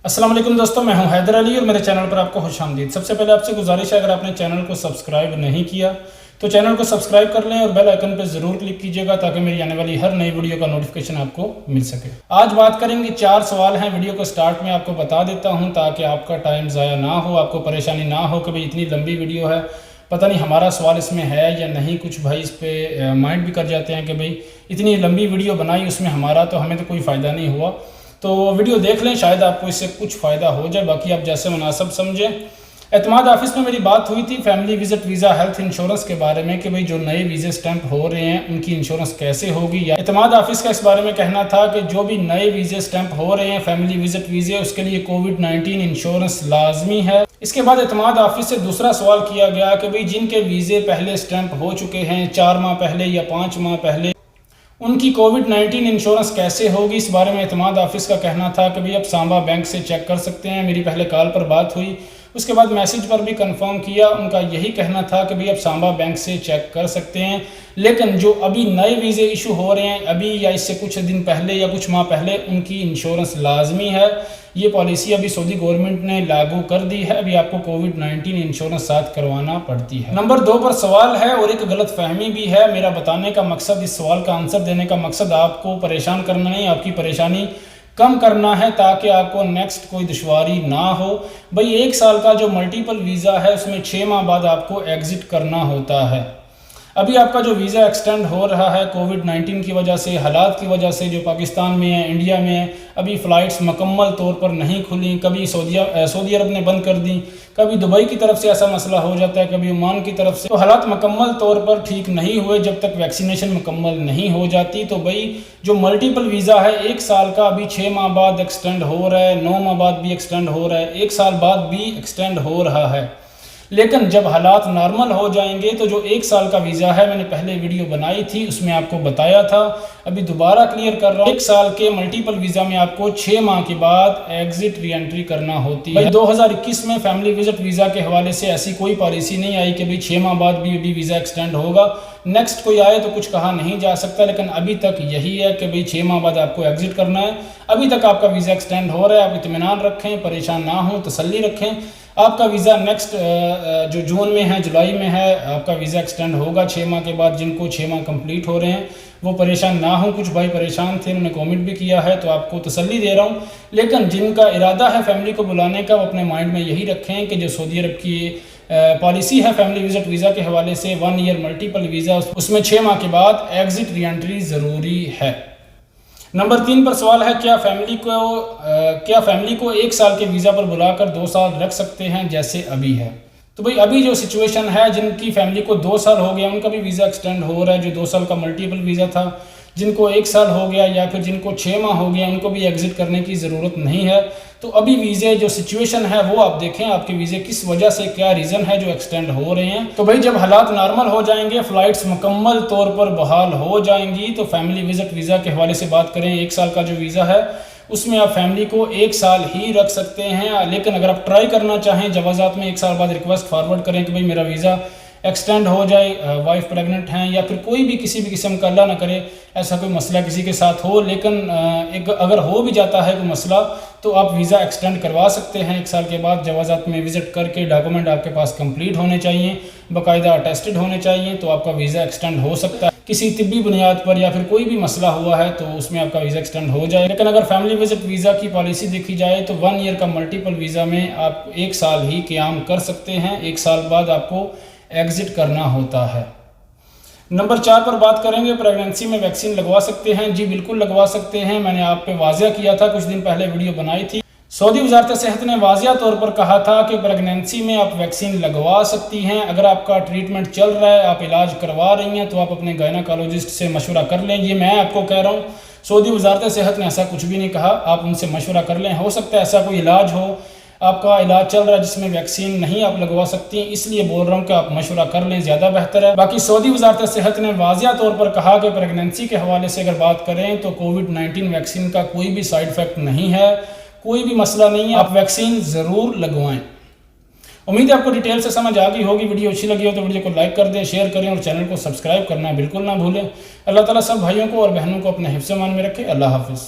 अस्सलाम वालेकुम दोस्तों, मैं हूं हैदर अली और मेरे चैनल पर आपको खुशामदीद। सबसे पहले आपसे गुजारिश है, अगर आपने चैनल को सब्सक्राइब नहीं किया तो चैनल को सब्सक्राइब कर लें और बेल आइकन पर ज़रूर क्लिक कीजिएगा ताकि मेरी आने वाली हर नई वीडियो का नोटिफिकेशन आपको मिल सके। आज बात करेंगे, 4 सवाल हैं। वीडियो को स्टार्ट में आपको बता देता हूँ ताकि आपका टाइम ज़ाया ना हो, आपको परेशानी ना हो कि भाई इतनी लंबी वीडियो है, पता नहीं हमारा सवाल इसमें है या नहीं। कुछ भाई इस पर माइंड भी कर जाते हैं कि भाई इतनी लंबी वीडियो बनाई, उसमें हमारा तो हमें तो कोई फ़ायदा नहीं हुआ। तो वीडियो देख लें, शायद आपको इससे कुछ फ़ायदा हो जाए, बाकी आप जैसे मुनासिब समझें। एतमाद ऑफिस में मेरी बात हुई थी family visit visa health insurance के बारे में कि भाई जो नए वीज़े स्टैंप हो रहे हैं उनकी इंश्योरेंस कैसे होगी। या एतमाद ऑफिस का इस बारे में कहना था कि जो भी नए वीज़े स्टैंप हो रहे हैं फैमिली विजिट वीज़े, उसके लिए कोविड-19 इंश्योरेंस लाजमी है। इसके बाद एतमाद ऑफिस से दूसरा सवाल किया गया कि भाई जिनके वीज़े पहले स्टैंप हो चुके हैं 4 माह पहले या 5 माह पहले, उनकी कोविड-19 इंश्योरेंस कैसे होगी। इस बारे में एतमाद ऑफिस का कहना था कि भाई आप सांबा बैंक से चेक कर सकते हैं। मेरी पहले कॉल पर बात हुई, उसके बाद मैसेज पर भी कंफर्म किया, उनका यही कहना था कि भाई आप सांबा बैंक से चेक कर सकते हैं। लेकिन जो अभी नए वीज़े इशू हो रहे हैं अभी या इससे कुछ दिन पहले या कुछ माह पहले, उनकी इंश्योरेंस लाजमी है। ये पॉलिसी अभी सऊदी गवर्नमेंट ने लागू कर दी है। अभी आपको कोविड-19 इंश्योरेंस साथ करवाना पड़ती है। नंबर 2 पर सवाल है और एक गलत फहमी भी है। मेरा बताने का मकसद, इस सवाल का आंसर देने का मकसद आपको परेशान करना नहीं, आपकी परेशानी कम करना है ताकि आपको नेक्स्ट कोई दुश्वारी ना हो। भाई 1 साल का जो मल्टीपल वीज़ा है उसमें 6 माह बाद आपको एग्ज़िट करना होता है। अभी आपका जो वीज़ा एक्सटेंड हो रहा है कोविड-19 की वजह से, हालात की वजह से जो पाकिस्तान में है, इंडिया में है, अभी फ़्लाइट्स मुकम्मल तौर पर नहीं खुली। कभी सऊदी अरब ने बंद कर दी, कभी दुबई की तरफ से ऐसा मसला हो जाता है, कभी ओमान की तरफ से। तो हालात मुकम्मल तौर पर ठीक नहीं हुए जब तक वैक्सीनेशन मुकम्मल नहीं हो जाती। तो भाई जो मल्टीपल वीज़ा है 1 साल का अभी 6 माह बाद एक्सटेंड हो रहा है, 9 माह बाद भी एक्सटेंड हो रहा है, 1 साल बाद भी एक्सटेंड हो रहा है। लेकिन जब हालात नॉर्मल हो जाएंगे तो जो 1 साल का वीज़ा है, मैंने पहले वीडियो बनाई थी उसमें आपको बताया था, अभी दोबारा क्लियर कर रहा हूँ। 1 साल के मल्टीपल वीज़ा में आपको 6 माह के बाद एग्जिट री एंट्री करना होती है। 2021 में फैमिली विजिट वीज़ा के हवाले से ऐसी कोई पॉलिसी नहीं आई कि भाई 6 माह बाद भी वीज़ा एक्सटेंड होगा। नेक्स्ट कोई आए तो कुछ कहा नहीं जा सकता, लेकिन अभी तक यही है कि भाई 6 माह बाद आपको एग्जिट करना है। अभी तक आपका वीज़ा एक्सटेंड हो रहा है, आप इत्मीनान रखें, परेशान ना हो, तसल्ली रखें। आपका वीज़ा नेक्स्ट जो जून में है, जुलाई में है, आपका वीज़ा एक्सटेंड होगा 6 माह के बाद। जिनको 6 माह कंप्लीट हो रहे हैं वो परेशान ना हो। कुछ भाई परेशान थे, उन्होंने कमेंट भी किया है, तो आपको तसल्ली दे रहा हूँ। लेकिन जिनका इरादा है फैमिली को बुलाने का, वो अपने माइंड में यही रखें कि जो सऊदी अरब की पॉलिसी है फैमिली विजिट वीज़ा के हवाले से 1 ईयर मल्टीपल वीज़ा, उसमें 6 माह के बाद एग्जिट री एंट्री ज़रूरी है। नंबर 3 पर सवाल है, क्या फैमिली को 1 साल के वीज़ा पर बुलाकर 2 साल रख सकते हैं जैसे अभी है। तो भाई अभी जो सिचुएशन है, जिनकी फैमिली को 2 साल हो गया उनका भी वीज़ा एक्सटेंड हो रहा है। जो 2 साल का मल्टीपल वीज़ा था, जिनको 1 साल हो गया या फिर जिनको 6 माह हो गया, उनको भी एग्जिट करने की ज़रूरत नहीं है। तो अभी वीज़े जो सिचुएशन है वो आप देखें, आपके वीज़े किस वजह से, क्या रीज़न है जो एक्सटेंड हो रहे हैं। तो भाई जब हालात नॉर्मल हो जाएंगे, फ़्लाइट्स मुकम्मल तौर पर बहाल हो जाएंगी, तो फैमिली विजिट वीज़ा के हवाले से बात करें, 1 साल का जो वीज़ा है उसमें आप फैमिली को 1 साल ही रख सकते हैं। लेकिन अगर आप ट्राई करना चाहें, जवाजात में 1 साल बाद रिक्वेस्ट फॉरवर्ड करें कि भाई मेरा वीज़ा एक्सटेंड हो जाए, वाइफ प्रेग्नेंट हैं या फिर कोई भी किसी भी किस्म का, अल्लाह ना करे ऐसा कोई मसला किसी के साथ हो, लेकिन अगर हो भी जाता है कोई मसला तो आप वीज़ा एक्सटेंड करवा सकते हैं 1 साल के बाद। जवाजात में विज़िट करके डॉक्यूमेंट आपके पास कंप्लीट होने चाहिए, बाकायदा अटेस्टेड होने चाहिए, तो आपका वीज़ा एक्सटेंड हो सकता है। किसी तिब्बी बुनियाद पर या फिर कोई भी मसला हुआ है तो उसमें आपका वीज़ा एक्सटेंड हो जाए। लेकिन अगर फैमिली विजिट वीज़ा की पॉलिसी देखी जाए तो 1 ईयर का मल्टीपल वीज़ा में आप 1 साल ही क़याम कर सकते हैं, 1 साल बाद आपको एग्जिट करना होता है। नंबर 4 पर बात करेंगे, प्रेगनेंसी में वैक्सीन लगवा सकते हैं। जी बिल्कुल लगवा सकते हैं, मैंने आप पे वाज़िया किया था, कुछ दिन पहले वीडियो बनाई थी। सऊदी वज़ारत सेहत ने वाज़िया तौर पर कहा था कि प्रेगनेंसी में आप वैक्सीन लगवा सकती हैं। अगर आपका ट्रीटमेंट चल रहा है, आप इलाज करवा रही हैं, तो आप अपने गायनाकोलॉजिस्ट से मशवरा कर लें। ये मैं आपको कह रहा हूँ, सऊदी वज़ारत सेहत ने ऐसा कुछ भी नहीं कहा, आप उनसे मशवरा कर लें। हो सकता है ऐसा कोई इलाज हो, आपका इलाज चल रहा है जिसमें वैक्सीन नहीं आप लगवा सकती, इसलिए बोल रहा हूँ कि आप मशवरा कर लें, ज़्यादा बेहतर है। बाकी सऊदी वज़ारत सेहत ने वाज़िया तौर पर कहा कि प्रेगनेंसी के हवाले से अगर बात करें तो कोविड-19 वैक्सीन का कोई भी साइड इफ़ेक्ट नहीं है, कोई भी मसला नहीं है, आप वैक्सीन ज़रूर लगवाएं। उम्मीद है आपको डिटेल से समझ आ गई होगी। वीडियो अच्छी लगी हो तो वीडियो को लाइक कर दें, शेयर करें और चैनल को सब्सक्राइब करना बिल्कुल ना भूलें। अल्लाह ताला सब भाइयों को और बहनों को अपने हिफ्ज़-ए-मान में रखे। अल्लाह हाफ़िज़।